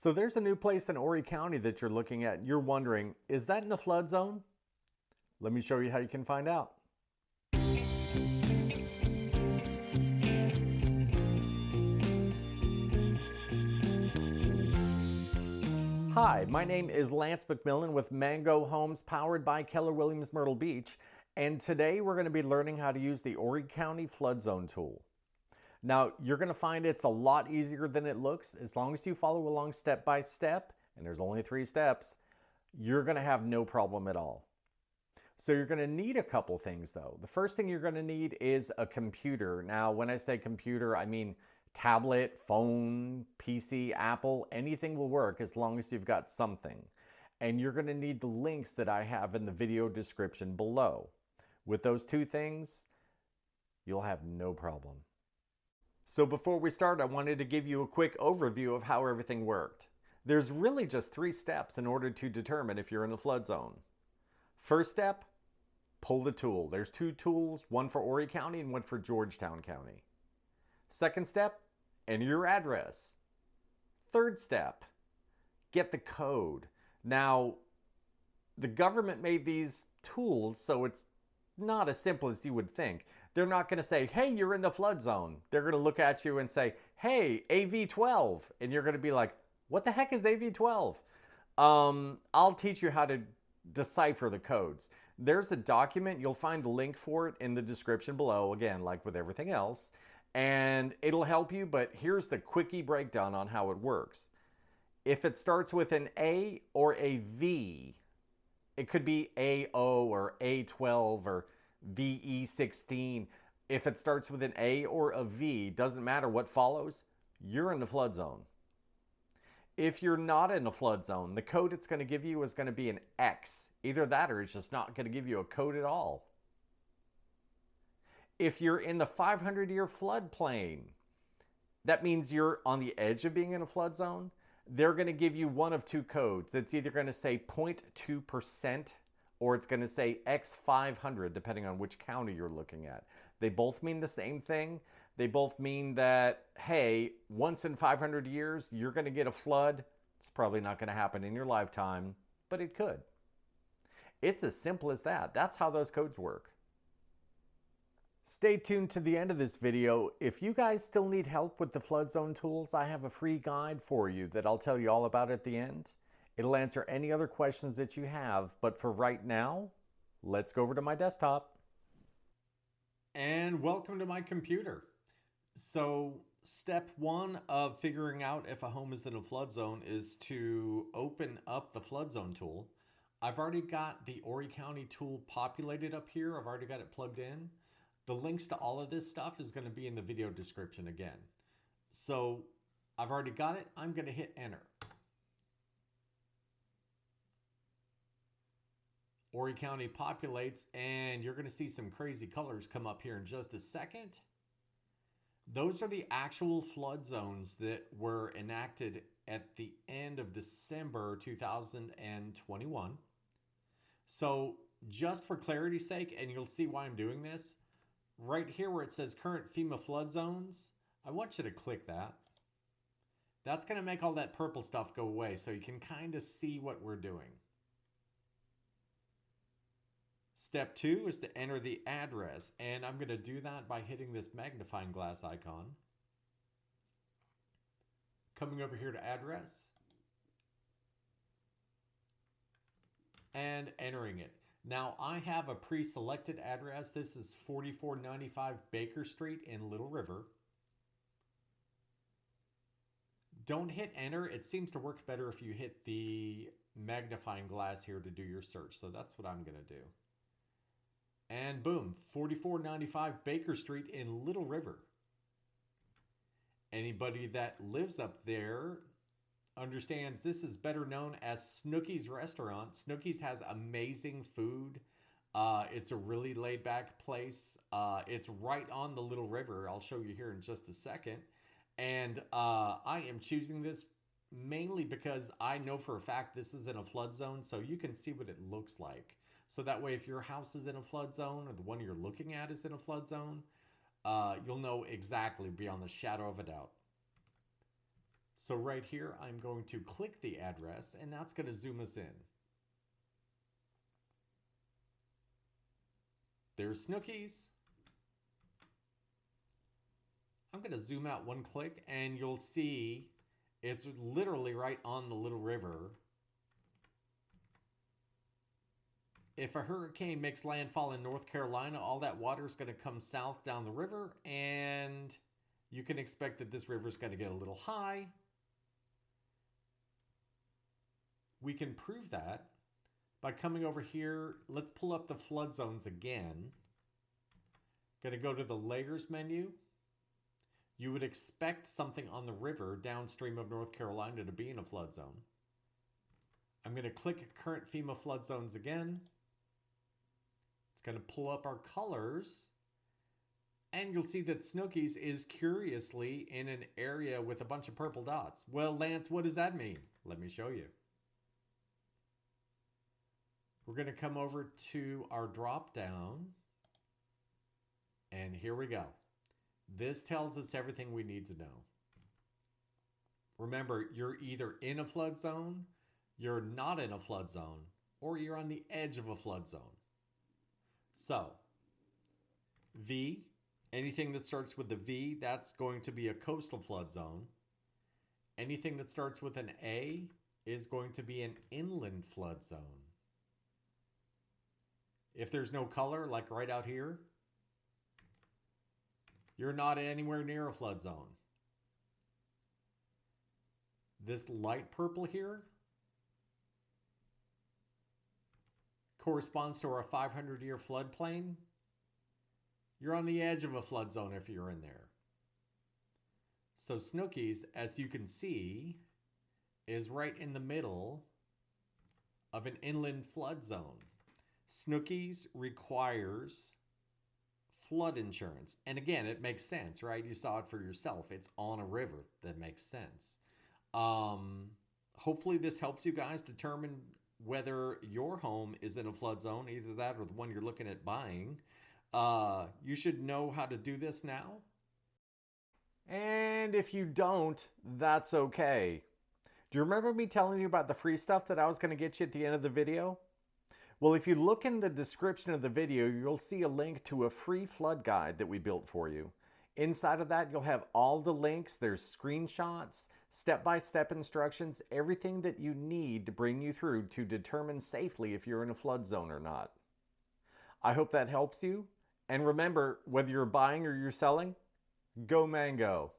So there's a new place in Horry County that you're looking at. You're wondering, is that in a flood zone? Let me show you how you can find out. Hi, my name is Lance McMillan with Mango Homes, powered by Keller Williams Myrtle Beach, and today we're going to be learning how to use the Horry County Flood Zone tool. Now, you're going to find it's a lot easier than it looks. As long as you follow along step by step, and there's only 3 steps, you're going to have no problem at all. So you're going to need a couple things though. The first thing you're going to need is a computer. Now, when I say computer, I mean tablet, phone, PC, Apple, anything will work as long as you've got something. And you're going to need the links that I have in the video description below. With those 2 things, you'll have no problem. So before we start, I wanted to give you a quick overview of how everything worked. There's really just 3 steps in order to determine if you're in the flood zone. First step, pull the tool. There's 2 tools, one for Horry County and one for Georgetown County. Second step, enter your address. Third step, get the code. Now, the government made these tools so it's not as simple as you would think. They're not going to say, hey, you're in the flood zone. They're going to look at you and say, hey, AV12. And you're going to be like, what the heck is AV12? I'll teach you how to decipher the codes. There's a document. You'll find the link for it in the description below. Again, like with everything else. And it'll help you. But here's the quickie breakdown on how it works. If it starts with an A or a V, it could be AO or A12 or VE16. If it starts with an A or a V, doesn't matter what follows, you're in the flood zone. If you're not in the flood zone, the code it's going to give you is going to be an X. Either that or it's just not going to give you a code at all. If you're in the 500-year floodplain, that means you're on the edge of being in a flood zone. They're going to give you one of 2 codes. It's either going to say 0.2% or it's going to say X500, depending on which county you're looking at. They both mean the same thing. They both mean that, hey, once in 500 years, you're going to get a flood. It's probably not going to happen in your lifetime, but it could. It's as simple as that. That's how those codes work. Stay tuned to the end of this video. If you guys still need help with the flood zone tools, I have a free guide for you that I'll tell you all about at the end. It'll answer any other questions that you have, but for right now, let's go over to my desktop. And welcome to my computer. So step 1 of figuring out if a home is in a flood zone is to open up the flood zone tool. I've already got the Horry County tool populated up here. I've already got it plugged in. The links to all of this stuff is going to be in the video description again. So I've already got it. I'm going to hit enter. Horry County populates, and you're going to see some crazy colors come up here in just a second. Those are the actual flood zones that were enacted at the end of December 2021. So just for clarity's sake, and you'll see why I'm doing this, right here where it says current FEMA flood zones, I want you to click that. That's going to make all that purple stuff go away so you can kind of see what we're doing. Step 2 is to enter the address, and I'm going to do that by hitting this magnifying glass icon. Coming over here to address and entering it. Now, I have a pre-selected address. This is 4495 Baker Street in Little River. Don't hit enter. It seems to work better if you hit the magnifying glass here to do your search. So that's what I'm going to do. And boom, 4495 Baker Street in Little River. Anybody that lives up there understands this is better known as Snooki's Restaurant. Snooki's has amazing food. It's a really laid back place. It's right on the Little River. I'll show you here in just a second. And I am choosing this mainly because I know for a fact this is in a flood zone, so you can see what it looks like. So that way, if your house is in a flood zone or the one you're looking at is in a flood zone, you'll know exactly beyond the shadow of a doubt. So right here, I'm going to click the address, and that's going to zoom us in. There's Snookies. I'm going to zoom out one click, and you'll see it's literally right on the little river. If a hurricane makes landfall in North Carolina, all that water is going to come south down the river, and you can expect that this river is going to get a little high. We can prove that by coming over here. Let's pull up the flood zones again. Going to go to the layers menu. You would expect something on the river downstream of North Carolina to be in a flood zone. I'm going to click current FEMA flood zones again. It's going to pull up our colors. And you'll see that Snookies is curiously in an area with a bunch of purple dots. Well, Lance, what does that mean? Let me show you. We're going to come over to our drop down. And here we go. This tells us everything we need to know. Remember, you're either in a flood zone, you're not in a flood zone, or you're on the edge of a flood zone. So, V, anything that starts with the V, that's going to be a coastal flood zone. Anything that starts with an A is going to be an inland flood zone. If there's no color, like right out here, you're not anywhere near a flood zone. This light purple here corresponds to our 500-year floodplain. You're on the edge of a flood zone if you're in there. So Snookies, as you can see, is right in the middle of an inland flood zone. Snookies requires flood insurance. And again, it makes sense, right? You saw it for yourself. It's on a river. That makes sense. Hopefully this helps you guys determine whether your home is in a flood zone, either that or the one you're looking at buying. You should know how to do this now. And if you don't, that's okay. Do you remember me telling you about the free stuff that I was going to get you at the end of the video? Well, if you look in the description of the video, you'll see a link to a free flood guide that we built for you. Inside of that, you'll have all the links. There's screenshots, step-by-step instructions, everything that you need to bring you through to determine safely if you're in a flood zone or not. I hope that helps you. And remember, whether you're buying or you're selling, go Mango.